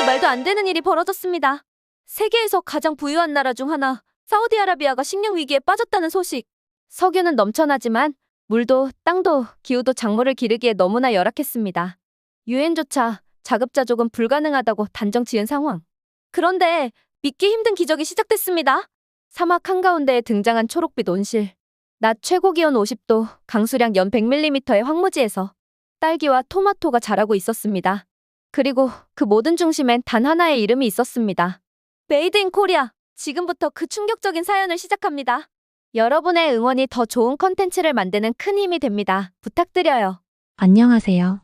말도 안 되는 일이 벌어졌습니다. 세계에서 가장 부유한 나라 중 하나, 사우디아라비아가 식량 위기에 빠졌다는 소식. 석유는 넘쳐나지만 물도 땅도 기후도 작물을 기르기에 너무나 열악했습니다. 유엔조차 자급자족은 불가능하다고 단정 지은 상황. 그런데 믿기 힘든 기적이 시작됐습니다. 사막 한가운데에 등장한 초록빛 온실. 낮 최고 기온 50도, 강수량 연 100mm의 황무지에서 딸기와 토마토가 자라고 있었습니다. 그리고 그 모든 중심엔 단 하나의 이름이 있었습니다. 메이드 인 코리아. 지금부터 그 충격적인 사연을 시작합니다. 여러분의 응원이 더 좋은 컨텐츠를 만드는 큰 힘이 됩니다. 부탁드려요. 안녕하세요.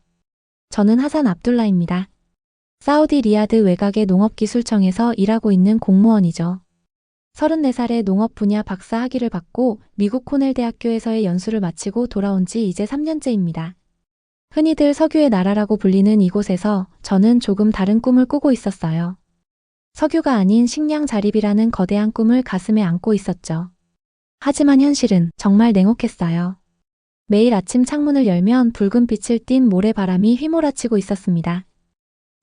저는 하산 압둘라입니다. 사우디 리야드 외곽의 농업기술청에서 일하고 있는 공무원이죠. 34살에 농업 분야 박사 학위를 받고 미국 코넬 대학교에서의 연수를 마치고 돌아온 지 이제 3년째입니다. 흔히들 석유의 나라라고 불리는 이곳에서 저는 조금 다른 꿈을 꾸고 있었어요. 석유가 아닌 식량 자립이라는 거대한 꿈을 가슴에 안고 있었죠. 하지만 현실은 정말 냉혹했어요. 매일 아침 창문을 열면 붉은 빛을 띤 모래바람이 휘몰아치고 있었습니다.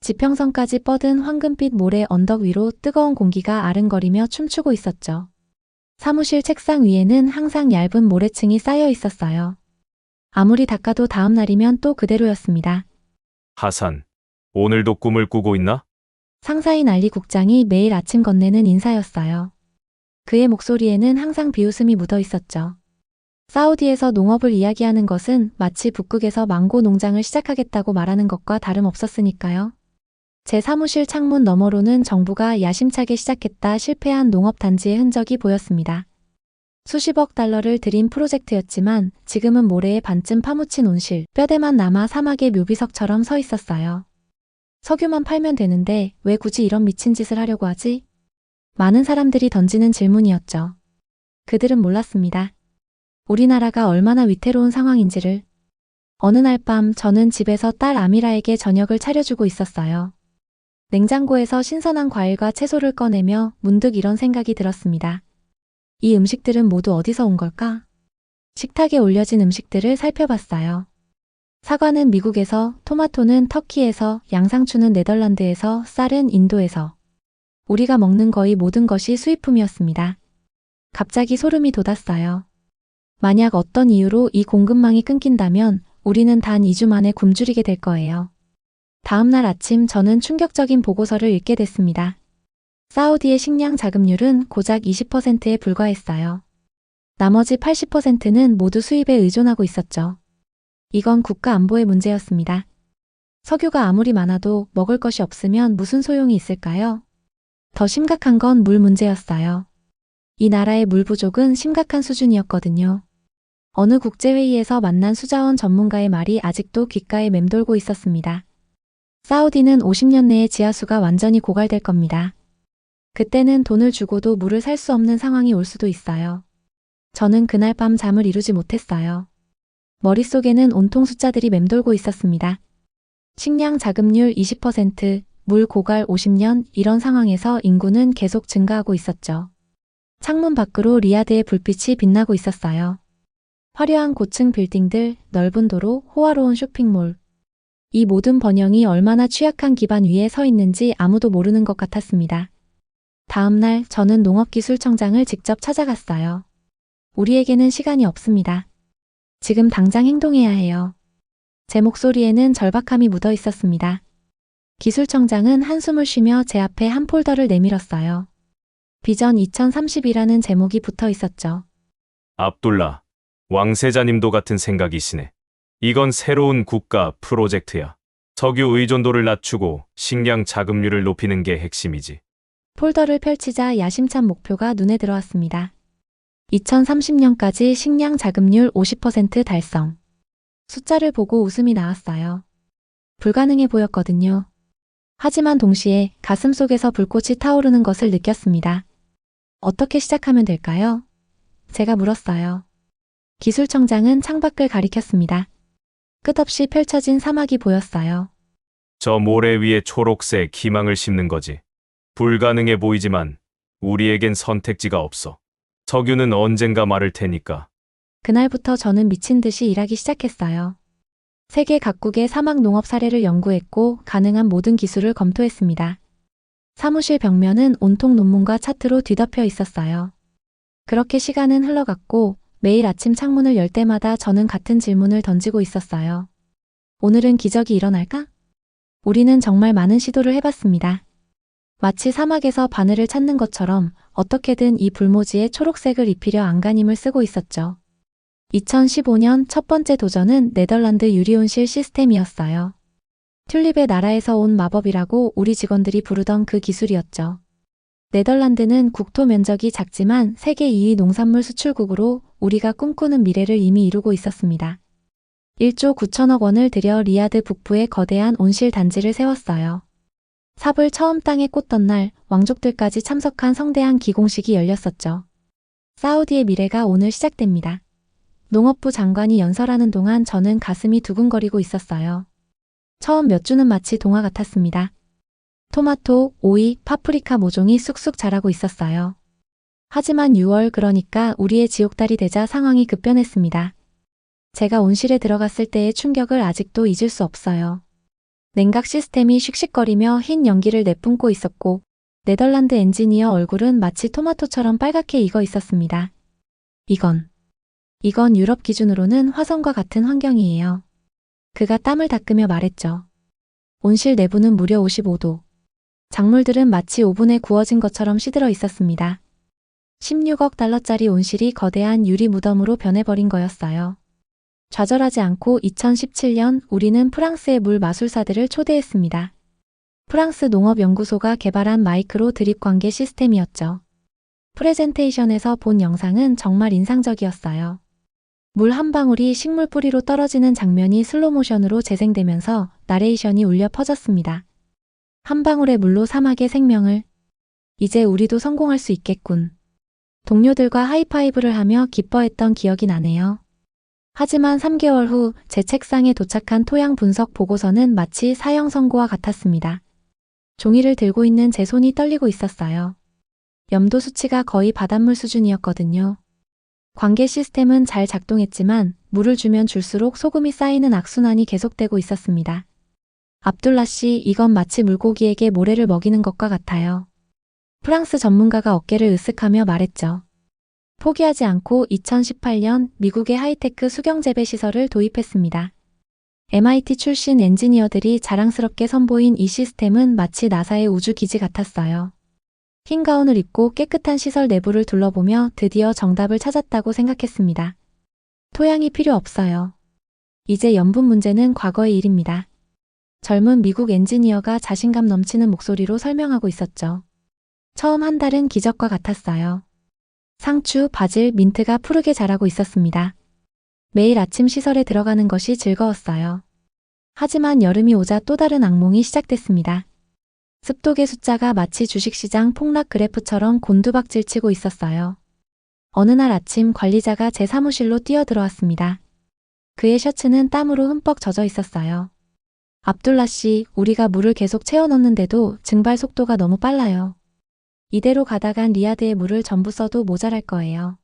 지평선까지 뻗은 황금빛 모래 언덕 위로 뜨거운 공기가 아른거리며 춤추고 있었죠. 사무실 책상 위에는 항상 얇은 모래층이 쌓여 있었어요. 아무리 닦아도 다음 날이면 또 그대로였습니다. 하산, 오늘도 꿈을 꾸고 있나? 상사인 알리 국장이 매일 아침 건네는 인사였어요. 그의 목소리에는 항상 비웃음이 묻어 있었죠. 사우디에서 농업을 이야기하는 것은 마치 북극에서 망고 농장을 시작하겠다고 말하는 것과 다름없었으니까요. 제 사무실 창문 너머로는 정부가 야심차게 시작했다 실패한 농업단지의 흔적이 보였습니다. 수십억 달러를 들인 프로젝트였지만 지금은 모래에 반쯤 파묻힌 온실, 뼈대만 남아 사막의 묘비석처럼 서 있었어요. 석유만 팔면 되는데 왜 굳이 이런 미친 짓을 하려고 하지? 많은 사람들이 던지는 질문이었죠. 그들은 몰랐습니다. 우리나라가 얼마나 위태로운 상황인지를. 어느 날 밤 저는 집에서 딸 아미라에게 저녁을 차려주고 있었어요. 냉장고에서 신선한 과일과 채소를 꺼내며 문득 이런 생각이 들었습니다. 이 음식들은 모두 어디서 온 걸까? 식탁에 올려진 음식들을 살펴봤어요. 사과는 미국에서, 토마토는 터키에서, 양상추는 네덜란드에서, 쌀은 인도에서. 우리가 먹는 거의 모든 것이 수입품이었습니다. 갑자기 소름이 돋았어요. 만약 어떤 이유로 이 공급망이 끊긴다면 우리는 단 2주 만에 굶주리게 될 거예요. 다음 날 아침 저는 충격적인 보고서를 읽게 됐습니다. 사우디의 식량 자급률은 고작 20%에 불과했어요. 나머지 80%는 모두 수입에 의존하고 있었죠. 이건 국가 안보의 문제였습니다. 석유가 아무리 많아도 먹을 것이 없으면 무슨 소용이 있을까요? 더 심각한 건 물 문제였어요. 이 나라의 물 부족은 심각한 수준이었거든요. 어느 국제회의에서 만난 수자원 전문가의 말이 아직도 귓가에 맴돌고 있었습니다. 사우디는 50년 내에 지하수가 완전히 고갈될 겁니다. 그때는 돈을 주고도 물을 살 수 없는 상황이 올 수도 있어요. 저는 그날 밤 잠을 이루지 못했어요. 머릿속에는 온통 숫자들이 맴돌고 있었습니다. 식량 자급률 20%, 물 고갈 50년, 이런 상황에서 인구는 계속 증가하고 있었죠. 창문 밖으로 리야드의 불빛이 빛나고 있었어요. 화려한 고층 빌딩들, 넓은 도로, 호화로운 쇼핑몰. 이 모든 번영이 얼마나 취약한 기반 위에 서 있는지 아무도 모르는 것 같았습니다. 다음 날 저는 농업기술청장을 직접 찾아갔어요. 우리에게는 시간이 없습니다. 지금 당장 행동해야 해요. 제 목소리에는 절박함이 묻어 있었습니다. 기술청장은 한숨을 쉬며 제 앞에 한 폴더를 내밀었어요. 비전 2030이라는 제목이 붙어 있었죠. 압둘라, 왕세자님도 같은 생각이시네. 이건 새로운 국가 프로젝트야. 석유 의존도를 낮추고 식량 자급률을 높이는 게 핵심이지. 폴더를 펼치자 야심찬 목표가 눈에 들어왔습니다. 2030년까지 식량 자급률 50% 달성. 숫자를 보고 웃음이 나왔어요. 불가능해 보였거든요. 하지만 동시에 가슴 속에서 불꽃이 타오르는 것을 느꼈습니다. 어떻게 시작하면 될까요? 제가 물었어요. 기술청장은 창밖을 가리켰습니다. 끝없이 펼쳐진 사막이 보였어요. 저 모래 위에 초록색 희망을 심는 거지. 불가능해 보이지만 우리에겐 선택지가 없어. 석유는 언젠가 마를 테니까. 그날부터 저는 미친 듯이 일하기 시작했어요. 세계 각국의 사막 농업 사례를 연구했고 가능한 모든 기술을 검토했습니다. 사무실 벽면은 온통 논문과 차트로 뒤덮여 있었어요. 그렇게 시간은 흘러갔고 매일 아침 창문을 열 때마다 저는 같은 질문을 던지고 있었어요. 오늘은 기적이 일어날까? 우리는 정말 많은 시도를 해봤습니다. 마치 사막에서 바늘을 찾는 것처럼 어떻게든 이 불모지에 초록색을 입히려 안간힘을 쓰고 있었죠. 2015년 첫 번째 도전은 네덜란드 유리온실 시스템이었어요. 튤립의 나라에서 온 마법이라고 우리 직원들이 부르던 그 기술이었죠. 네덜란드는 국토 면적이 작지만 세계 2위 농산물 수출국으로 우리가 꿈꾸는 미래를 이미 이루고 있었습니다. 1조 9천억 원을 들여 리야드 북부에 거대한 온실 단지를 세웠어요. 삽을 처음 땅에 꽂던 날 왕족들까지 참석한 성대한 기공식이 열렸었죠. 사우디의 미래가 오늘 시작됩니다. 농업부 장관이 연설하는 동안 저는 가슴이 두근거리고 있었어요. 처음 몇 주는 마치 동화 같았습니다. 토마토, 오이, 파프리카 모종이 쑥쑥 자라고 있었어요. 하지만 6월 그러니까 우리의 지옥달이 되자 상황이 급변했습니다. 제가 온실에 들어갔을 때의 충격을 아직도 잊을 수 없어요. 냉각 시스템이 씩씩거리며 흰 연기를 내뿜고 있었고 네덜란드 엔지니어 얼굴은 마치 토마토처럼 빨갛게 익어 있었습니다. 이건 유럽 기준으로는 화성과 같은 환경이에요. 그가 땀을 닦으며 말했죠. 온실 내부는 무려 55도. 작물들은 마치 오븐에 구워진 것처럼 시들어 있었습니다. 16억 달러짜리 온실이 거대한 유리 무덤으로 변해버린 거였어요. 좌절하지 않고 2017년 우리는 프랑스의 물 마술사들을 초대했습니다. 프랑스 농업연구소가 개발한 마이크로 드립 관계 시스템이었죠. 프레젠테이션에서 본 영상은 정말 인상적이었어요. 물 한 방울이 식물 뿌리로 떨어지는 장면이 슬로모션으로 재생되면서 나레이션이 울려 퍼졌습니다. 한 방울의 물로 사막의 생명을. 이제 우리도 성공할 수 있겠군. 동료들과 하이파이브를 하며 기뻐했던 기억이 나네요. 하지만 3개월 후 제 책상에 도착한 토양 분석 보고서는 마치 사형 선고와 같았습니다. 종이를 들고 있는 제 손이 떨리고 있었어요. 염도 수치가 거의 바닷물 수준이었거든요. 관계 시스템은 잘 작동했지만 물을 주면 줄수록 소금이 쌓이는 악순환이 계속되고 있었습니다. 압둘라 씨, 이건 마치 물고기에게 모래를 먹이는 것과 같아요. 프랑스 전문가가 어깨를 으쓱하며 말했죠. 포기하지 않고 2018년 미국의 하이테크 수경재배 시설을 도입했습니다. MIT 출신 엔지니어들이 자랑스럽게 선보인 이 시스템은 마치 나사의 우주기지 같았어요. 흰 가운을 입고 깨끗한 시설 내부를 둘러보며 드디어 정답을 찾았다고 생각했습니다. 토양이 필요 없어요. 이제 염분 문제는 과거의 일입니다. 젊은 미국 엔지니어가 자신감 넘치는 목소리로 설명하고 있었죠. 처음 한 달은 기적과 같았어요. 상추, 바질, 민트가 푸르게 자라고 있었습니다. 매일 아침 시설에 들어가는 것이 즐거웠어요. 하지만 여름이 오자 또 다른 악몽이 시작됐습니다. 습독의 숫자가 마치 주식시장 폭락 그래프처럼 곤두박질치고 있었어요. 어느 날 아침 관리자가 제 사무실로 뛰어들어왔습니다. 그의 셔츠는 땀으로 흠뻑 젖어 있었어요. 압둘라 씨, 우리가 물을 계속 채워 넣는데도 증발 속도가 너무 빨라요. 이대로 가다간 리야드의 물을 전부 써도 모자랄 거예요.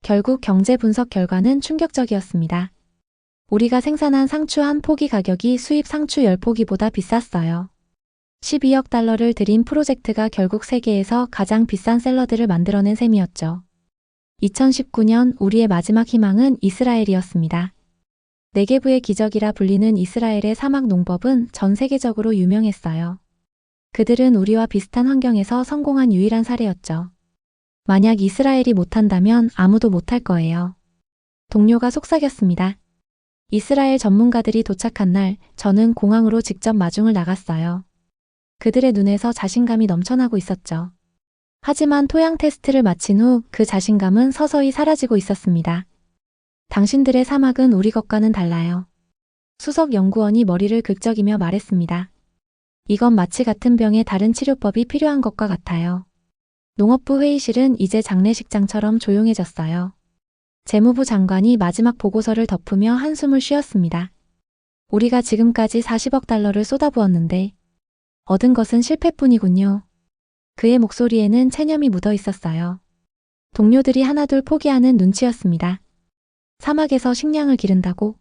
결국 경제 분석 결과는 충격적이었습니다. 우리가 생산한 상추 한 포기 가격이 수입 상추 10포기보다 비쌌어요. 12억 달러를 들인 프로젝트가 결국 세계에서 가장 비싼 샐러드를 만들어낸 셈이었죠. 2019년 우리의 마지막 희망은 이스라엘이었습니다. 네게브의 기적이라 불리는 이스라엘의 사막 농법은 전 세계적으로 유명했어요. 그들은 우리와 비슷한 환경에서 성공한 유일한 사례였죠. 만약 이스라엘이 못한다면 아무도 못할 거예요. 동료가 속삭였습니다. 이스라엘 전문가들이 도착한 날 저는 공항으로 직접 마중을 나갔어요. 그들의 눈에서 자신감이 넘쳐나고 있었죠. 하지만 토양 테스트를 마친 후 그 자신감은 서서히 사라지고 있었습니다. 당신들의 사막은 우리 것과는 달라요. 수석 연구원이 머리를 긁적이며 말했습니다. 이건 마치 같은 병에 다른 치료법이 필요한 것과 같아요. 농업부 회의실은 이제 장례식장처럼 조용해졌어요. 재무부 장관이 마지막 보고서를 덮으며 한숨을 쉬었습니다. 우리가 지금까지 40억 달러를 쏟아부었는데 얻은 것은 실패뿐이군요. 그의 목소리에는 체념이 묻어 있었어요. 동료들이 하나둘 포기하는 눈치였습니다. 사막에서 식량을 기른다고?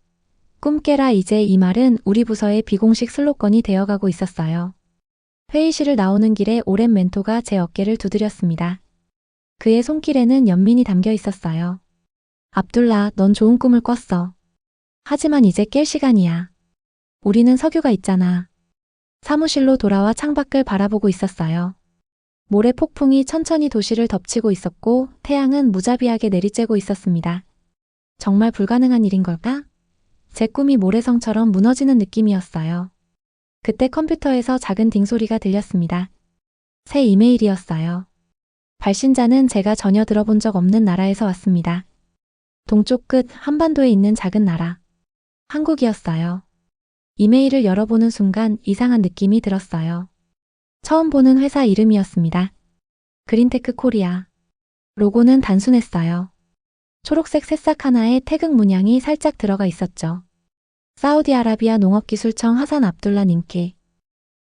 꿈 깨라. 이제 이 말은 우리 부서의 비공식 슬로건이 되어가고 있었어요. 회의실을 나오는 길에 오랜 멘토가 제 어깨를 두드렸습니다. 그의 손길에는 연민이 담겨 있었어요. 압둘라, 넌 좋은 꿈을 꿨어. 하지만 이제 깰 시간이야. 우리는 석유가 있잖아. 사무실로 돌아와 창밖을 바라보고 있었어요. 모래 폭풍이 천천히 도시를 덮치고 있었고 태양은 무자비하게 내리쬐고 있었습니다. 정말 불가능한 일인 걸까? 제 꿈이 모래성처럼 무너지는 느낌이었어요. 그때 컴퓨터에서 작은 딩소리가 들렸습니다. 새 이메일이었어요. 발신자는 제가 전혀 들어본 적 없는 나라에서 왔습니다. 동쪽 끝 한반도에 있는 작은 나라. 한국이었어요. 이메일을 열어보는 순간 이상한 느낌이 들었어요. 처음 보는 회사 이름이었습니다. 그린테크 코리아. 로고는 단순했어요. 초록색 새싹 하나에 태극 문양이 살짝 들어가 있었죠. 사우디아라비아 농업기술청 하산 압둘라 님께.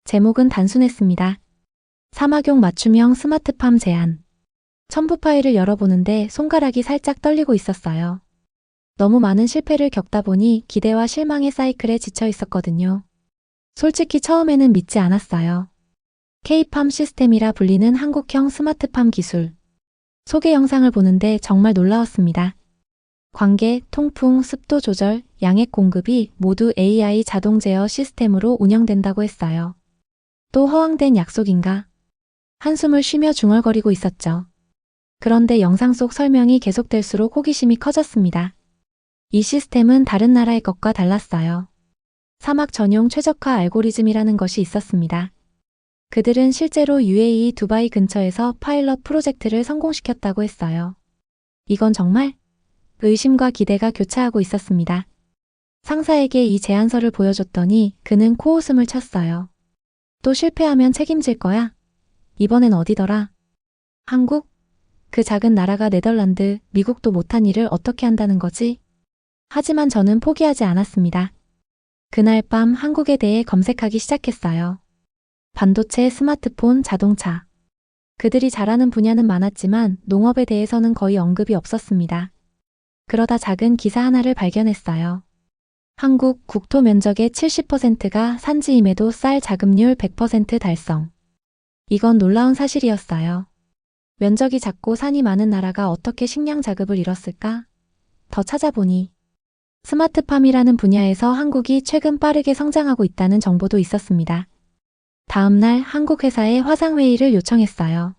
제목은 단순했습니다. 사막용 맞춤형 스마트팜 제안. 첨부 파일을 열어보는데 손가락이 살짝 떨리고 있었어요. 너무 많은 실패를 겪다 보니 기대와 실망의 사이클에 지쳐 있었거든요. 솔직히 처음에는 믿지 않았어요. K팜 시스템이라 불리는 한국형 스마트팜 기술. 소개 영상을 보는데 정말 놀라웠습니다. 관계, 통풍, 습도 조절, 양액 공급이 모두 AI 자동 제어 시스템으로 운영된다고 했어요. 또 허황된 약속인가? 한숨을 쉬며 중얼거리고 있었죠. 그런데 영상 속 설명이 계속될수록 호기심이 커졌습니다. 이 시스템은 다른 나라의 것과 달랐어요. 사막 전용 최적화 알고리즘이라는 것이 있었습니다. 그들은 실제로 UAE 두바이 근처에서 파일럿 프로젝트를 성공시켰다고 했어요. 이건 정말? 의심과 기대가 교차하고 있었습니다. 상사에게 이 제안서를 보여줬더니 그는 코웃음을 쳤어요. 또 실패하면 책임질 거야? 이번엔 어디더라? 한국? 그 작은 나라가 네덜란드, 미국도 못한 일을 어떻게 한다는 거지? 하지만 저는 포기하지 않았습니다. 그날 밤 한국에 대해 검색하기 시작했어요. 반도체, 스마트폰, 자동차. 그들이 잘하는 분야는 많았지만 농업에 대해서는 거의 언급이 없었습니다. 그러다 작은 기사 하나를 발견했어요. 한국 국토 면적의 70%가 산지임에도 쌀 자급률 100% 달성. 이건 놀라운 사실이었어요. 면적이 작고 산이 많은 나라가 어떻게 식량 자급을 이뤘을까? 더 찾아보니 스마트팜이라는 분야에서 한국이 최근 빠르게 성장하고 있다는 정보도 있었습니다. 다음 날 한국 회사에 화상회의를 요청했어요.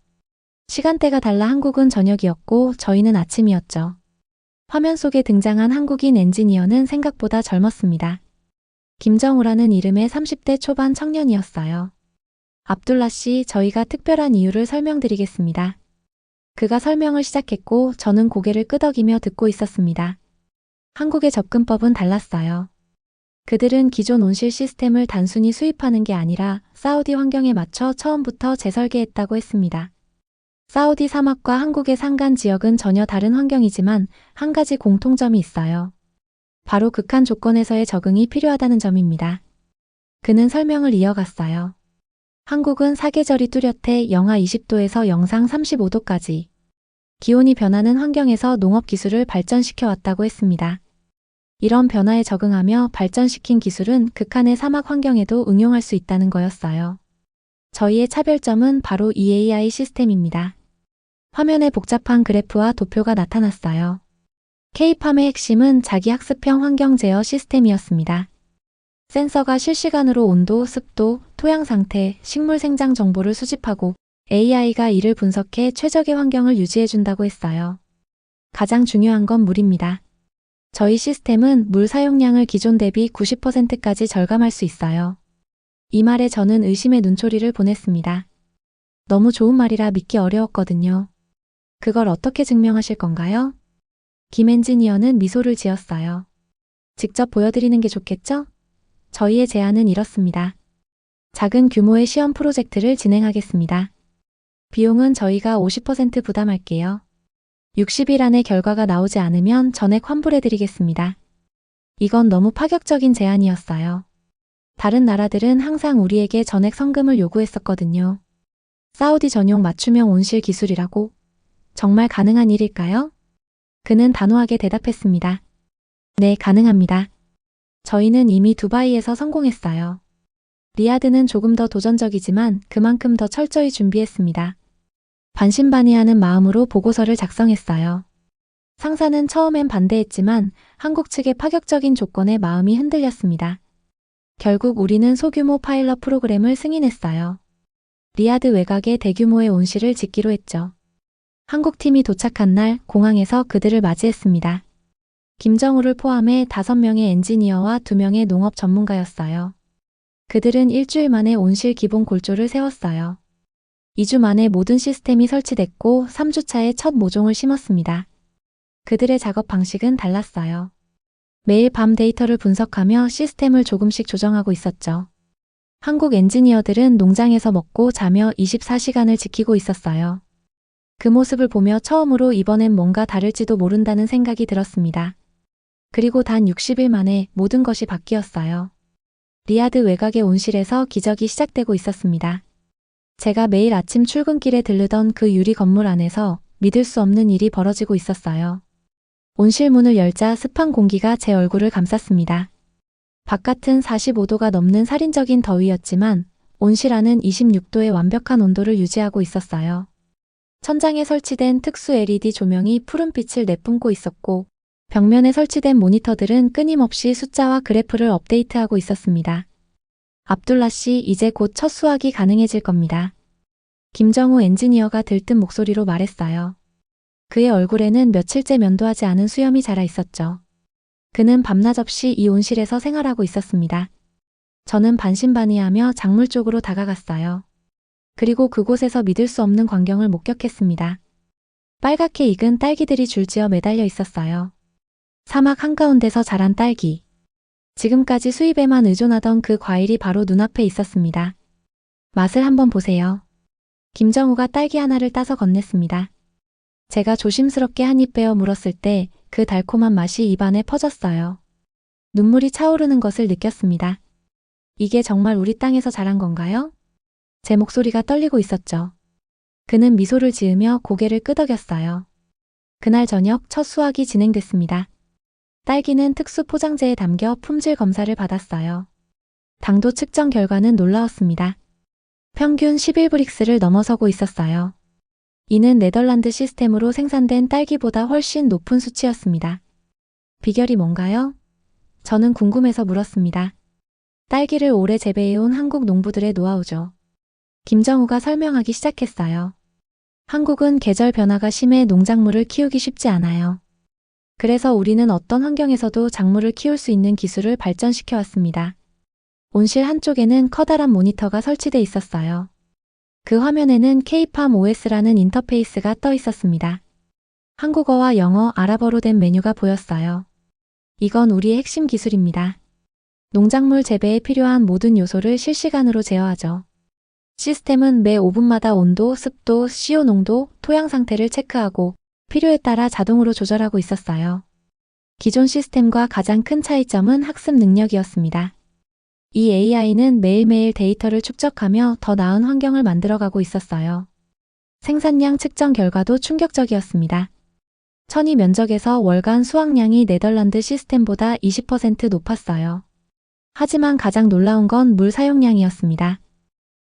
시간대가 달라 한국은 저녁이었고 저희는 아침이었죠. 화면 속에 등장한 한국인 엔지니어는 생각보다 젊었습니다. 김정우라는 이름의 30대 초반 청년이었어요. 압둘라 씨, 저희가 특별한 이유를 설명드리겠습니다. 그가 설명을 시작했고 저는 고개를 끄덕이며 듣고 있었습니다. 한국의 접근법은 달랐어요. 그들은 기존 온실 시스템을 단순히 수입하는 게 아니라 사우디 환경에 맞춰 처음부터 재설계했다고 했습니다. 사우디 사막과 한국의 산간 지역은 전혀 다른 환경이지만 한 가지 공통점이 있어요. 바로 극한 조건에서의 적응이 필요하다는 점입니다. 그는 설명을 이어갔어요. 한국은 사계절이 뚜렷해 영하 20도에서 영상 35도까지 기온이 변하는 환경에서 농업 기술을 발전시켜 왔다고 했습니다. 이런 변화에 적응하며 발전시킨 기술은 극한의 사막 환경에도 응용할 수 있다는 거였어요. 저희의 차별점은 바로 이 AI 시스템입니다. 화면에 복잡한 그래프와 도표가 나타났어요. K팜의 핵심은 자기학습형 환경 제어 시스템이었습니다. 센서가 실시간으로 온도, 습도, 토양 상태, 식물 생장 정보를 수집하고 AI가 이를 분석해 최적의 환경을 유지해준다고 했어요. 가장 중요한 건 물입니다. 저희 시스템은 물 사용량을 기존 대비 90%까지 절감할 수 있어요. 이 말에 저는 의심의 눈초리를 보냈습니다. 너무 좋은 말이라 믿기 어려웠거든요. 그걸 어떻게 증명하실 건가요? 김 엔지니어는 미소를 지었어요. 직접 보여드리는 게 좋겠죠? 저희의 제안은 이렇습니다. 작은 규모의 시험 프로젝트를 진행하겠습니다. 비용은 저희가 50% 부담할게요. 60일 안에 결과가 나오지 않으면 전액 환불해드리겠습니다. 이건 너무 파격적인 제안이었어요. 다른 나라들은 항상 우리에게 전액 성금을 요구했었거든요. 사우디 전용 맞춤형 온실 기술이라고? 정말 가능한 일일까요? 그는 단호하게 대답했습니다. 네, 가능합니다. 저희는 이미 두바이에서 성공했어요. 리아드는 조금 더 도전적이지만 그만큼 더 철저히 준비했습니다. 반신반의하는 마음으로 보고서를 작성했어요. 상사는 처음엔 반대했지만 한국 측의 파격적인 조건에 마음이 흔들렸습니다. 결국 우리는 소규모 파일럿 프로그램을 승인했어요. 리아드 외곽에 대규모의 온실을 짓기로 했죠. 한국팀이 도착한 날 공항에서 그들을 맞이했습니다. 김정우를 포함해 5명의 엔지니어와 2명의 농업 전문가였어요. 그들은 일주일 만에 온실 기본 골조를 세웠어요. 2주 만에 모든 시스템이 설치됐고 3주차에 첫 모종을 심었습니다. 그들의 작업 방식은 달랐어요. 매일 밤 데이터를 분석하며 시스템을 조금씩 조정하고 있었죠. 한국 엔지니어들은 농장에서 먹고 자며 24시간을 지키고 있었어요. 그 모습을 보며 처음으로 이번엔 뭔가 다를지도 모른다는 생각이 들었습니다. 그리고 단 60일 만에 모든 것이 바뀌었어요. 리아드 외곽의 온실에서 기적이 시작되고 있었습니다. 제가 매일 아침 출근길에 들르던 그 유리 건물 안에서 믿을 수 없는 일이 벌어지고 있었어요. 온실 문을 열자 습한 공기가 제 얼굴을 감쌌습니다. 바깥은 45도가 넘는 살인적인 더위였지만 온실 안은 26도의 완벽한 온도를 유지하고 있었어요. 천장에 설치된 특수 LED 조명이 푸른빛을 내뿜고 있었고 벽면에 설치된 모니터들은 끊임없이 숫자와 그래프를 업데이트하고 있었습니다. 압둘라 씨, 이제 곧 첫 수확이 가능해질 겁니다. 김정우 엔지니어가 들뜬 목소리로 말했어요. 그의 얼굴에는 며칠째 면도하지 않은 수염이 자라 있었죠. 그는 밤낮 없이 이 온실에서 생활하고 있었습니다. 저는 반신반의하며 작물 쪽으로 다가갔어요. 그리고 그곳에서 믿을 수 없는 광경을 목격했습니다. 빨갛게 익은 딸기들이 줄지어 매달려 있었어요. 사막 한가운데서 자란 딸기. 지금까지 수입에만 의존하던 그 과일이 바로 눈앞에 있었습니다. 맛을 한번 보세요. 김정우가 딸기 하나를 따서 건넸습니다. 제가 조심스럽게 한 입 빼어 물었을 때 그 달콤한 맛이 입안에 퍼졌어요. 눈물이 차오르는 것을 느꼈습니다. 이게 정말 우리 땅에서 자란 건가요? 제 목소리가 떨리고 있었죠. 그는 미소를 지으며 고개를 끄덕였어요. 그날 저녁 첫 수확이 진행됐습니다. 딸기는 특수 포장재에 담겨 품질 검사를 받았어요. 당도 측정 결과는 놀라웠습니다. 평균 11브릭스를 넘어서고 있었어요. 이는 네덜란드 시스템으로 생산된 딸기보다 훨씬 높은 수치였습니다. 비결이 뭔가요? 저는 궁금해서 물었습니다. 딸기를 오래 재배해온 한국 농부들의 노하우죠. 김정우가 설명하기 시작했어요. 한국은 계절 변화가 심해 농작물을 키우기 쉽지 않아요. 그래서 우리는 어떤 환경에서도 작물을 키울 수 있는 기술을 발전시켜 왔습니다. 온실 한쪽에는 커다란 모니터가 설치돼 있었어요. 그 화면에는 K팜 OS라는 인터페이스가 떠 있었습니다. 한국어와 영어, 아랍어로 된 메뉴가 보였어요. 이건 우리의 핵심 기술입니다. 농작물 재배에 필요한 모든 요소를 실시간으로 제어하죠. 시스템은 매 5분마다 온도, 습도, CO 농도, 토양 상태를 체크하고 필요에 따라 자동으로 조절하고 있었어요. 기존 시스템과 가장 큰 차이점은 학습 능력이었습니다. 이 AI는 매일매일 데이터를 축적하며 더 나은 환경을 만들어가고 있었어요. 생산량 측정 결과도 충격적이었습니다. 천이 면적에서 월간 수확량이 네덜란드 시스템보다 20% 높았어요. 하지만 가장 놀라운 건 물 사용량이었습니다.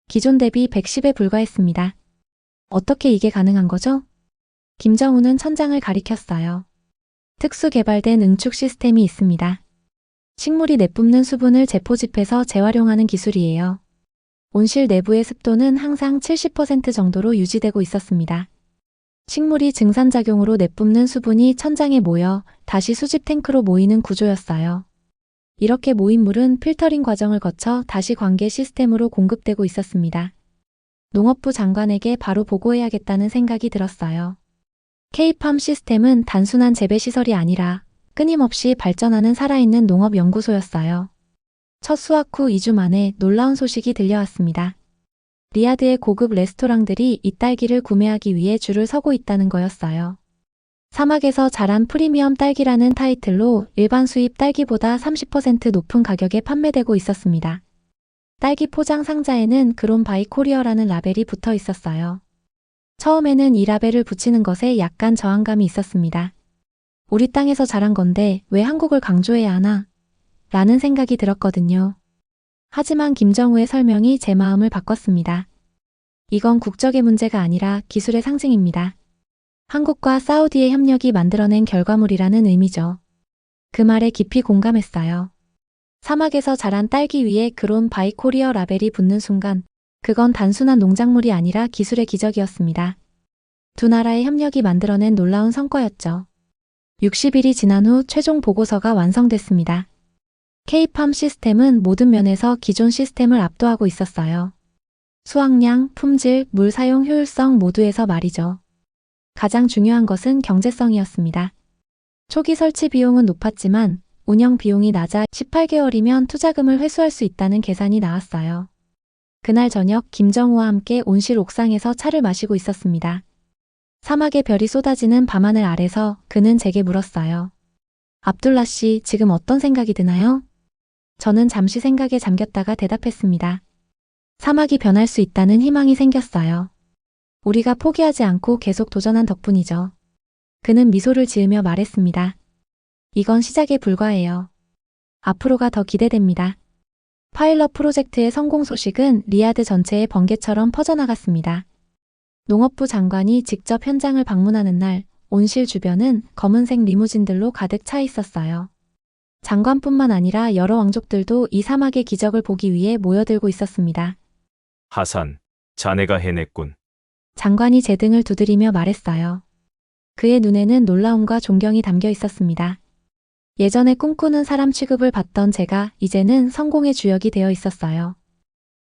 기존 대비 110에 불과했습니다. 어떻게 이게 가능한 거죠? 김정우는 천장을 가리켰어요. 특수 개발된 응축 시스템이 있습니다. 식물이 내뿜는 수분을 재포집해서 재활용하는 기술이에요. 온실 내부의 습도는 항상 70% 정도로 유지되고 있었습니다. 식물이 증산작용으로 내뿜는 수분이 천장에 모여 다시 수집 탱크로 모이는 구조였어요. 이렇게 모인 물은 필터링 과정을 거쳐 다시 관계 시스템으로 공급되고 있었습니다. 농업부 장관에게 바로 보고해야겠다는 생각이 들었어요. K팜 시스템은 단순한 재배시설이 아니라 끊임없이 발전하는 살아있는 농업연구소였어요. 첫 수확 후 2주 만에 놀라운 소식이 들려왔습니다. 리아드의 고급 레스토랑들이 이 딸기를 구매하기 위해 줄을 서고 있다는 거였어요. 사막에서 자란 프리미엄 딸기라는 타이틀로 일반 수입 딸기보다 30% 높은 가격에 판매되고 있었습니다. 딸기 포장 상자에는 그론 바이 코리어라는 라벨이 붙어 있었어요. 처음에는 이 라벨을 붙이는 것에 약간 저항감이 있었습니다. 우리 땅에서 자란 건데 왜 한국을 강조해야 하나? 라는 생각이 들었거든요. 하지만 김정우의 설명이 제 마음을 바꿨습니다. 이건 국적의 문제가 아니라 기술의 상징입니다. 한국과 사우디의 협력이 만들어낸 결과물이라는 의미죠. 그 말에 깊이 공감했어요. 사막에서 자란 딸기 위에 그론 바이 코리어 라벨이 붙는 순간 그건 단순한 농작물이 아니라 기술의 기적이었습니다. 두 나라의 협력이 만들어낸 놀라운 성과였죠. 60일이 지난 후 최종 보고서가 완성됐습니다. K팜 시스템은 모든 면에서 기존 시스템을 압도하고 있었어요. 수확량, 품질, 물 사용 효율성 모두에서 말이죠. 가장 중요한 것은 경제성이었습니다. 초기 설치 비용은 높았지만 운영 비용이 낮아 18개월이면 투자금을 회수할 수 있다는 계산이 나왔어요. 그날 저녁 김정우와 함께 온실 옥상에서 차를 마시고 있었습니다. 사막의 별이 쏟아지는 밤하늘 아래서 그는 제게 물었어요. 압둘라 씨, 지금 어떤 생각이 드나요? 저는 잠시 생각에 잠겼다가 대답했습니다. 사막이 변할 수 있다는 희망이 생겼어요. 우리가 포기하지 않고 계속 도전한 덕분이죠. 그는 미소를 지으며 말했습니다. 이건 시작에 불과해요. 앞으로가 더 기대됩니다. 파일럿 프로젝트의 성공 소식은 리야드 전체에 번개처럼 퍼져나갔습니다. 농업부 장관이 직접 현장을 방문하는 날, 온실 주변은 검은색 리무진들로 가득 차 있었어요. 장관뿐만 아니라 여러 왕족들도 이 사막의 기적을 보기 위해 모여들고 있었습니다. 하산, 자네가 해냈군. 장관이 제 등을 두드리며 말했어요. 그의 눈에는 놀라움과 존경이 담겨 있었습니다. 예전에 꿈꾸는 사람 취급을 받던 제가 이제는 성공의 주역이 되어 있었어요.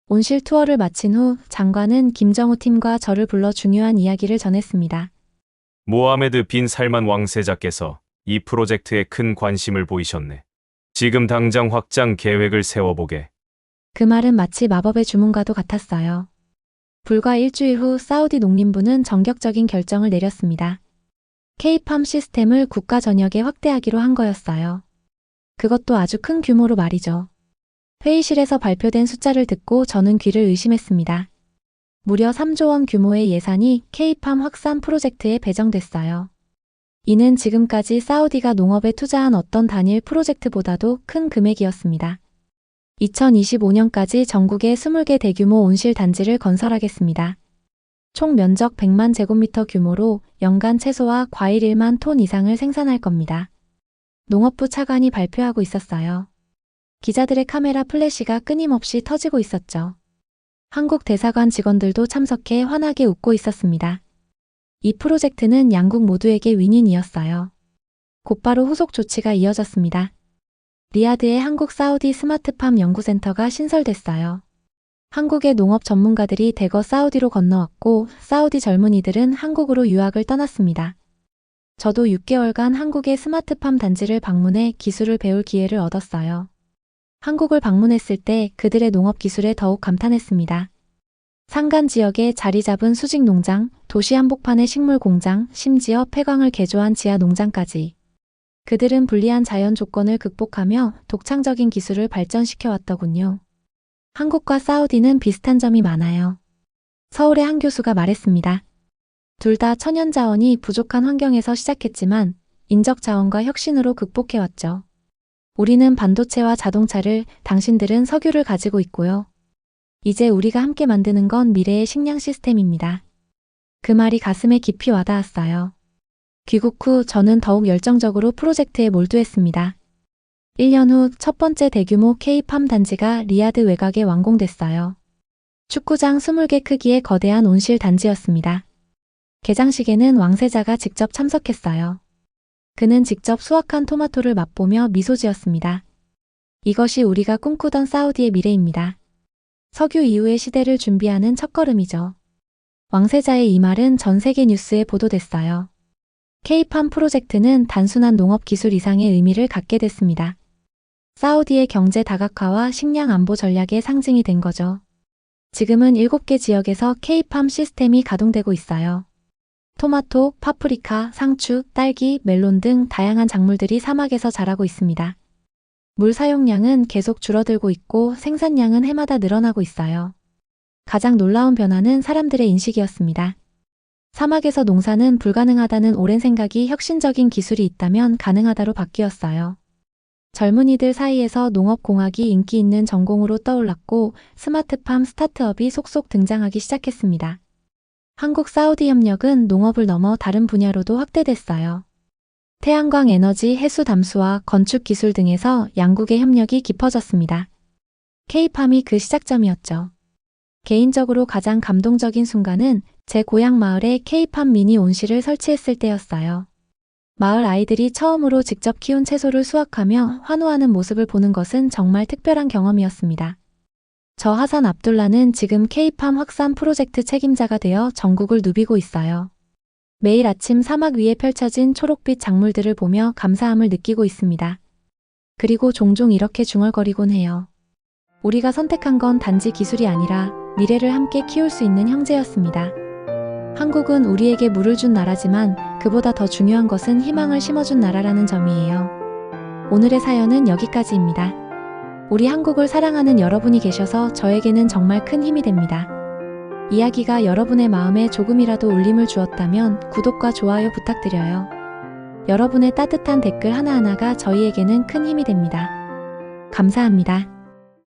온실 투어를 마친 후 장관은 김정우 팀과 저를 불러 중요한 이야기를 전했습니다. 모하메드 빈 살만 왕세자께서 이 프로젝트에 큰 관심을 보이셨네. 지금 당장 확장 계획을 세워보게. 그 말은 마치 마법의 주문과도 같았어요. 불과 일주일 후 사우디 농림부는 전격적인 결정을 내렸습니다. K팜 시스템을 국가 전역에 확대하기로 한 거였어요. 그것도 아주 큰 규모로 말이죠. 회의실에서 발표된 숫자를 듣고 저는 귀를 의심했습니다. 무려 3조 원 규모의 예산이 K팜 확산 프로젝트에 배정됐어요. 이는 지금까지 사우디가 농업에 투자한 어떤 단일 프로젝트보다도 큰 금액이었습니다. 2025년까지 전국에 20개 대규모 온실 단지를 건설하겠습니다. 총 면적 100만 제곱미터 규모로 연간 채소와 과일 1만 톤 이상을 생산할 겁니다. 농업부 차관이 발표하고 있었어요. 기자들의 카메라 플래시가 끊임없이 터지고 있었죠. 한국 대사관 직원들도 참석해 환하게 웃고 있었습니다. 이 프로젝트는 양국 모두에게 윈윈이었어요. 곧바로 후속 조치가 이어졌습니다. 리야드에 한국 사우디 스마트팜 연구센터가 신설됐어요. 한국의 농업 전문가들이 대거 사우디로 건너왔고 사우디 젊은이들은 한국으로 유학을 떠났습니다. 저도 6개월간 한국의 스마트팜 단지를 방문해 기술을 배울 기회를 얻었어요. 한국을 방문했을 때 그들의 농업 기술에 더욱 감탄했습니다. 산간 지역에 자리 잡은 수직 농장, 도시 한복판의 식물 공장, 심지어 폐광을 개조한 지하 농장까지. 그들은 불리한 자연 조건을 극복하며 독창적인 기술을 발전시켜 왔더군요. 한국과 사우디는 비슷한 점이 많아요. 서울의 한 교수가 말했습니다. 둘 다 천연 자원이 부족한 환경에서 시작했지만 인적 자원과 혁신으로 극복해왔죠. 우리는 반도체와 자동차를, 당신들은 석유를 가지고 있고요. 이제 우리가 함께 만드는 건 미래의 식량 시스템입니다. 그 말이 가슴에 깊이 와닿았어요. 귀국 후 저는 더욱 열정적으로 프로젝트에 몰두했습니다. 1년 후 첫 번째 대규모 K팜 단지가 리야드 외곽에 완공됐어요. 축구장 20개 크기의 거대한 온실 단지였습니다. 개장식에는 왕세자가 직접 참석했어요. 그는 직접 수확한 토마토를 맛보며 미소 지었습니다. 이것이 우리가 꿈꾸던 사우디의 미래입니다. 석유 이후의 시대를 준비하는 첫걸음이죠. 왕세자의 이 말은 전 세계 뉴스에 보도됐어요. K팜 프로젝트는 단순한 농업 기술 이상의 의미를 갖게 됐습니다. 사우디의 경제 다각화와 식량 안보 전략의 상징이 된 거죠. 지금은 7개 지역에서 K팜 시스템이 가동되고 있어요. 토마토, 파프리카, 상추, 딸기, 멜론 등 다양한 작물들이 사막에서 자라고 있습니다. 물 사용량은 계속 줄어들고 있고 생산량은 해마다 늘어나고 있어요. 가장 놀라운 변화는 사람들의 인식이었습니다. 사막에서 농사는 불가능하다는 오랜 생각이 혁신적인 기술이 있다면 가능하다로 바뀌었어요. 젊은이들 사이에서 농업공학이 인기 있는 전공으로 떠올랐고 스마트팜 스타트업이 속속 등장하기 시작했습니다. 한국-사우디 협력은 농업을 넘어 다른 분야로도 확대됐어요. 태양광 에너지, 해수 담수화, 건축 기술 등에서 양국의 협력이 깊어졌습니다. K팜이 그 시작점이었죠. 개인적으로 가장 감동적인 순간은 제 고향 마을에 K팜 미니 온실을 설치했을 때였어요. 마을 아이들이 처음으로 직접 키운 채소를 수확하며 환호하는 모습을 보는 것은 정말 특별한 경험이었습니다. 저 하산 압둘라는 지금 K팜 확산 프로젝트 책임자가 되어 전국을 누비고 있어요. 매일 아침 사막 위에 펼쳐진 초록빛 작물들을 보며 감사함을 느끼고 있습니다. 그리고 종종 이렇게 중얼거리곤 해요. 우리가 선택한 건 단지 기술이 아니라 미래를 함께 키울 수 있는 형제였습니다. 한국은 우리에게 물을 준 나라지만 그보다 더 중요한 것은 희망을 심어준 나라라는 점이에요. 오늘의 사연은 여기까지입니다. 우리 한국을 사랑하는 여러분이 계셔서 저에게는 정말 큰 힘이 됩니다. 이야기가 여러분의 마음에 조금이라도 울림을 주었다면 구독과 좋아요 부탁드려요. 여러분의 따뜻한 댓글 하나하나가 저희에게는 큰 힘이 됩니다. 감사합니다.